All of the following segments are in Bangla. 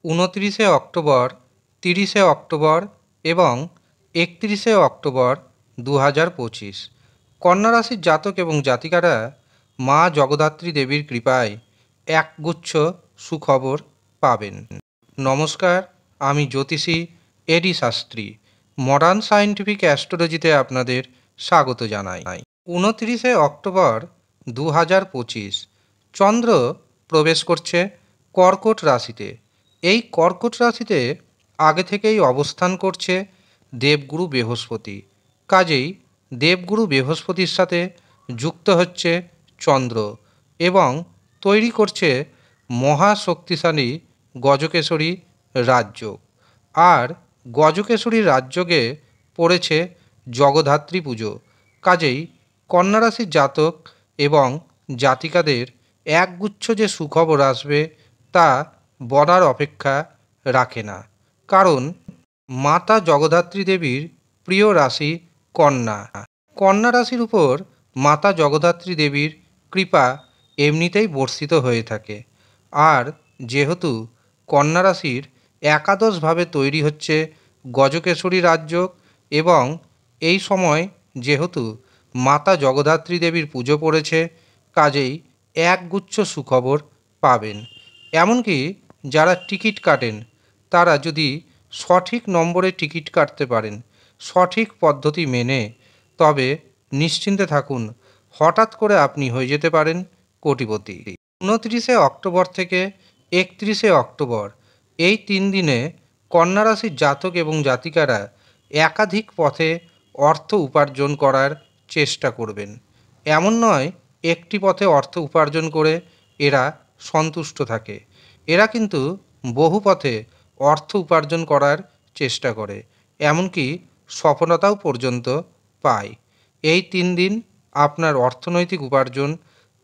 29শে অক্টোবর, 30শে অক্টোবর এবং 31শে অক্টোবর 2025। কন্যা রাশির জাতক এবং জাতিকারা মা জগদ্ধাত্রী দেবীর কৃপায় একগুচ্ছ সুখবর পাবেন। নমস্কার, আমি জ্যোতিষী এডি শাস্ত্রী। মডার্ন সায়েন্টিফিক অ্যাস্ট্রোলজিতে আপনাদের স্বাগত জানাই। 29শে অক্টোবর 2025 চন্দ্র প্রবেশ করছে কর্কট রাশিতে। এই কর্কট রাশিতে আগে থেকেই অবস্থান করছে দেবগুরু বৃহস্পতি। কাজেই দেবগুরু বৃহস্পতির সাথে যুক্ত হচ্ছে চন্দ্র এবং তৈরি করছে মহাশক্তিশালী গজকেশরী রাজযোগ। আর গজকেশরী রাজযোগে পড়েছে জগদ্ধাত্রী পুজো। কাজেই কন্যা রাশির জাতক এবং জাতিকাদের একগুচ্ছ যে সুখবর আসবে তা বলার অপেক্ষা রাখে না। কারণ মাতা জগদ্ধাত্রী দেবীর প্রিয় রাশি কন্যা। কন্যা রাশির উপর মাতা জগদ্ধাত্রী দেবীর কৃপা এমনিতেই বর্ষিত হয়ে থাকে। আর যেহেতু কন্যা রাশির একাদশভাবে তৈরি হচ্ছে গজকেশরী রাজযোগ এবং এই সময় যেহেতু মাতা জগদ্ধাত্রী দেবীর পুজো পড়েছে, কাজেই একগুচ্ছ সুখবর পাবেন। এমনকি যারা টিকিট কাটেন তারা যদি সঠিক নম্বরে টিকিট কাটতে পারেন, সঠিক পদ্ধতি মেনে, তবে নিশ্চিন্তে থাকুন, হঠাৎ করে আপনি হয়ে যেতে পারেন কোটিপতি। 29শে অক্টোবর থেকে 31শে অক্টোবর এই 3 দিনে কন্যা রাশির জাতক এবং জাতিকারা একাধিক পথে অর্থ উপার্জন করার চেষ্টা করবেন। এমন নয় একটি পথে অর্থ উপার্জন করে এরা সন্তুষ্ট থাকে, এরা কিন্তু বহু পথে অর্থ উপার্জন করার চেষ্টা করে, এমনকি সফলতাও পর্যন্ত পায়। এই 3 দিন আপনার অর্থনৈতিক উপার্জন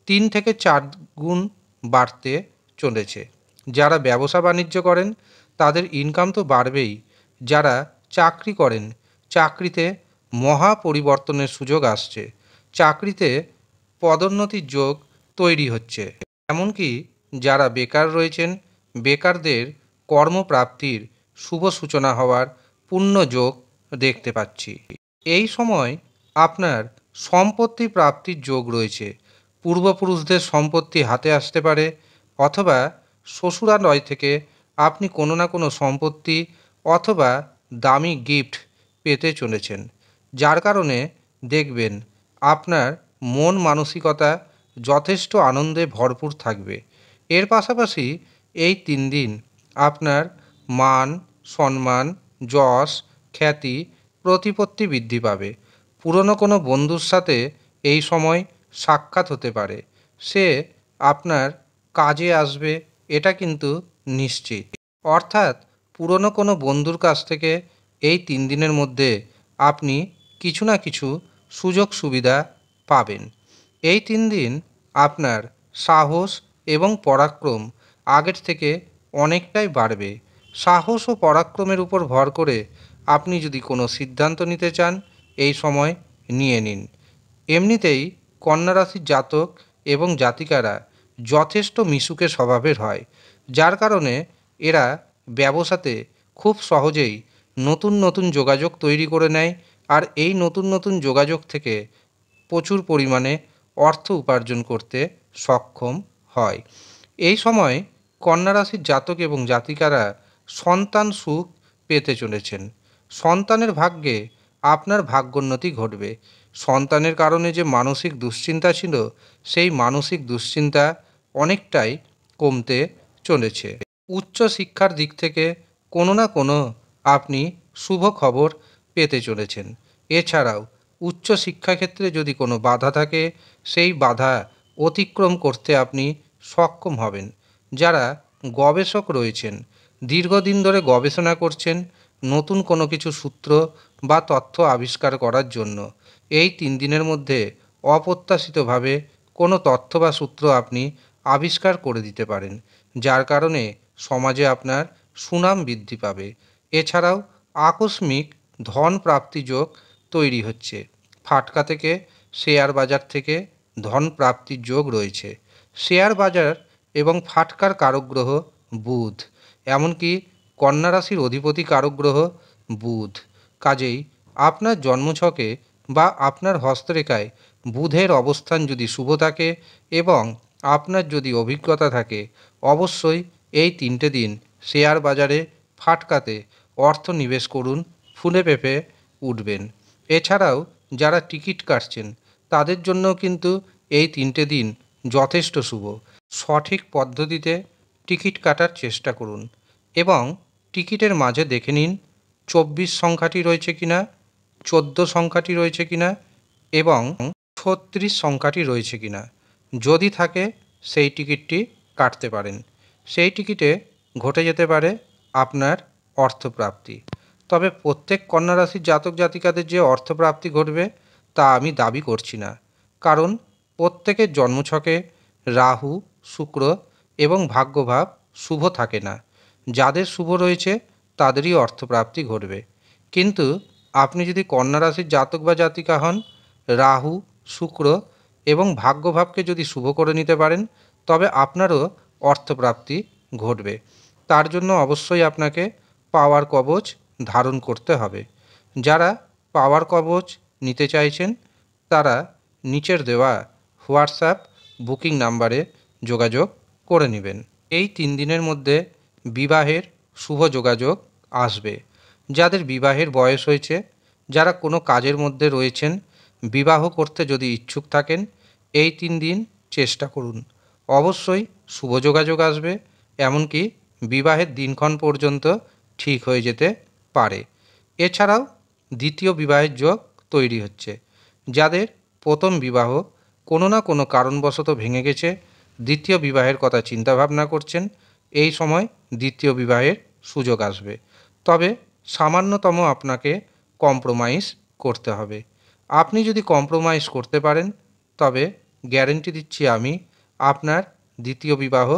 3 থেকে 4 গুণ বাড়তে চলেছে। যারা ব্যবসা বাণিজ্য করেন তাদের ইনকাম তো বাড়বেই, যারা চাকরি করেন চাকরিতে মহা পরিবর্তনের সুযোগ আসছে, চাকরিতে পদোন্নতির যোগ তৈরি হচ্ছে। এমনকি যারা বেকার রয়েছেন বেকারদের কর্মপ্রাপ্তির শুভ সূচনা হওয়ার পূর্ণ যোগ দেখতে পাচ্ছি। এই সময় আপনার সম্পত্তি প্রাপ্তির যোগ রয়েছে। পূর্বপুরুষদের সম্পত্তি হাতে আসতে পারে, অথবা শ্বশুরালয় থেকে আপনি কোনো না কোনো সম্পত্তি অথবা দামি গিফট পেতে চলেছেন, যার কারণে দেখবেন আপনার মন মানসিকতা যথেষ্ট আনন্দে ভরপুর থাকবে। এর পাশাপাশি এই 3 দিন আপনার মান সম্মান যশ খ্যাতি প্রতিপত্তি বৃদ্ধি পাবে। পুরনো কোনো বন্ধুর সাথে এই সময় সাক্ষাৎ হতে পারে, সে আপনার কাজে আসবে, এটা কিন্তু নিশ্চিত। অর্থাৎ পুরনো কোনো বন্ধুর কাছ থেকে এই 3 দিনের মধ্যে আপনি কিছু না কিছু সুযোগ সুবিধা পাবেন। এই 3 দিন আপনার সাহস এবং পরাক্রম আগের থেকে অনেকটাই বাড়বে। সাহস ও পরাক্রমের উপর ভর করে আপনি যদি কোনো সিদ্ধান্ত নিতে চান এই সময় নিয়ে নিন। এমনিতেই কন্যা রাশির জাতক এবং জাতিকারা যথেষ্ট মিশুকে স্বভাবের হয়, যার কারণে এরা ব্যবসাতে খুব সহজেই নতুন নতুন যোগাযোগ তৈরি করে নেয়, আর এই নতুন নতুন যোগাযোগ থেকে প্রচুর পরিমাণে অর্থ উপার্জন করতে সক্ষম হয়। এই সময় কন্যা রাশির জাতক এবং জাতিকারা সন্তান সুখ পেতে চলেছেন। সন্তানের ভাগ্যে আপনার ভাগ্যোন্নতি ঘটবে। সন্তানের কারণে যে মানসিক দুশ্চিন্তা ছিল সেই মানসিক দুশ্চিন্তা অনেকটাই কমতে চলেছে। উচ্চ শিক্ষার দিক থেকে কোনো না কোনো আপনি শুভ খবর পেতে চলেছেন। এছাড়াও উচ্চ শিক্ষাক্ষেত্রে যদি কোনো বাধা থাকে সেই বাধা অতিক্রম করতে আপনি সক্ষম হবেন। যারা গবেষক রয়েছেন, দীর্ঘদিন ধরে গবেষণা করছেন নতুন কোনো কিছু সূত্র বা তথ্য আবিষ্কার করার জন্য, এই 3 দিনের মধ্যে অপ্রত্যাশিতভাবে কোনো তথ্য বা সূত্র আপনি আবিষ্কার করে দিতে পারেন, যার কারণে সমাজে আপনার সুনাম বৃদ্ধি পাবে। এছাড়াও আকস্মিক ধন প্রাপ্তি যোগ তৈরি হচ্ছে। ফাটকা থেকে শেয়ার বাজার থেকে ধন প্রাপ্তির যোগ রয়েছে। শেয়ার বাজার এবং ফাটকার কারক গ্রহ বুধ, এমনকি কন্যা রাশির অধিপতি কারক গ্রহ বুধ। কাজেই আপনার জন্মছকে বা আপনার হস্তরেখায় বুধের অবস্থান যদি শুভ থাকে এবং আপনার যদি অভিজ্ঞতা থাকে, অবশ্যই এই 3টে দিন শেয়ার বাজারে ফাটকাতে অর্থ নিবেশ করুন, ফুলে ফেঁপে উঠবেন। এছাড়াও যারা টিকিট কাটছেন তাদের জন্য কিন্তু এই 3টে দিন যথেষ্ট শুভ। সঠিক পদ্ধতিতে টিকিট কাটার চেষ্টা করুন এবং টিকিটের মাঝে দেখে নিন 24 সংখ্যাটি রয়েছে কিনা, 14 সংখ্যাটি রয়েছে কিনা এবং 36 সংখ্যাটি রয়েছে কিনা। যদি থাকে সেই টিকিটটি কাটতে পারেন। সেই টিকিটে ঘটে যেতে পারে আপনার অর্থপ্রাপ্তি। তবে প্রত্যেক কন্যা রাশির জাতক জাতিকাদের যে অর্থপ্রাপ্তি ঘটবে তা আমি দাবি করছি না, কারণ প্রত্যেকের জন্মছকে রাহু, শুক্র এবং ভাগ্যভাব শুভ থাকে না। যাদের শুভ রয়েছে তাদেরই অর্থপ্রাপ্তি ঘটবে। কিন্তু আপনি যদি কন্যা রাশির জাতক বা জাতিকা হন, রাহু, শুক্র এবং ভাগ্যভাবকে যদি শুভ করে নিতে পারেন, তবে আপনারও অর্থপ্রাপ্তি ঘটবে। তার জন্য অবশ্যই আপনাকে পাওয়ার কবচ ধারণ করতে হবে। যারা পাওয়ার কবচ নিতে চাইছেন তারা নিচের দেওয়া হোয়াটসঅ্যাপ বুকিং নাম্বারে যোগাযোগ করে নেবেন। এই 3 দিনের মধ্যে বিবাহের শুভ যোগাযোগ আসবে। যাদের বিবাহের বয়স হয়েছে, যারা কোনো কাজের মধ্যে রয়েছেন, বিবাহ করতে যদি ইচ্ছুক থাকেন, এই 3 দিন চেষ্টা করুন। অবশ্যই শুভ যোগাযোগ আসবে, এমনকি বিবাহের দিনক্ষণ পর্যন্ত ঠিক হয়ে যেতে পারে। এছাড়াও দ্বিতীয় বিবাহের যোগ তৈরি হচ্ছে। যাদের প্রথম বিবাহ কোনো না কোনো কারণবশত ভেঙে গেছে, দ্বিতীয় বিবাহের কথা চিন্তাভাবনা করছেন, এই সময় দ্বিতীয় বিবাহের সুযোগ আসবে। তবে সামান্যতম আপনাকে কম্প্রোমাইজ করতে হবে। আপনি যদি কম্প্রোমাইজ করতে পারেন, তবে গ্যারেন্টি দিচ্ছি আমি, আপনার দ্বিতীয় বিবাহ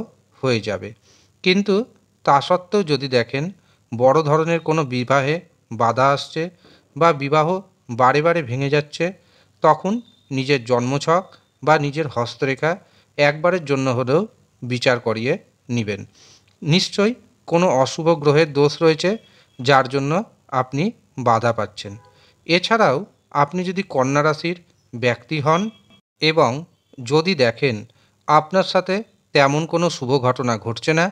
হয়ে যাবে। কিন্তু তা সত্ত্বেও যদি দেখেন বড় ধরনের কোনো বিবাহে বাধা আসছে বা বিবাহ বারে বারে ভেঙে যাচ্ছে, তখন নিজের জন্মছক বা নিজের হস্তরেখা একবারের জন্য হলেও বিচার করিয়ে নেবেন। নিশ্চয়ই কোনো অশুভ গ্রহের দোষ রয়েছে যার জন্য আপনি বাধা পাচ্ছেন। এছাড়াও আপনি যদি কন্যা রাশির ব্যক্তি হন এবং যদি দেখেন আপনার সাথে তেমন কোনো শুভ ঘটনা ঘটছে না,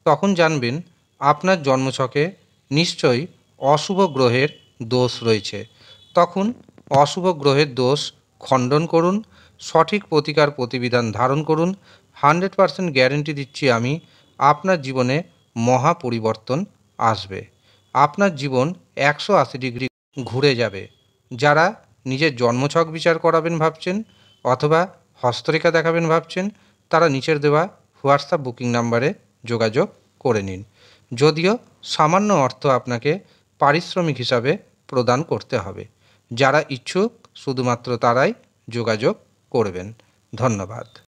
তখন জানবেন আপনার জন্মছকে নিশ্চয়ই অশুভ গ্রহের দোষ রয়েছে। তখন অশুভ গ্রহের দোষ খণ্ডন করুন, সঠিক প্রতিকার প্রতিবিধান ধারণ করুন। 100% গ্যারেন্টি দিচ্ছি আমি, আপনার জীবনে মহা পরিবর্তন আসবে। আপনার জীবন 180 ডিগ্রি ঘুরে যাবে। যারা নিজের জন্মছক বিচার করাবেন ভাবছেন অথবা হস্তরেখা দেখাবেন ভাবছেন, তারা নিচের দেওয়া হোয়াটসঅ্যাপ বুকিং নাম্বারে যোগাযোগ করে নিন। যদিও সামান্য অর্থ আপনাকে পারিশ্রমিক হিসাবে প্রদান করতে হবে। যারা ইচ্ছুক শুধুমাত্র তারাই যোগাযোগ করবেন। ধন্যবাদ।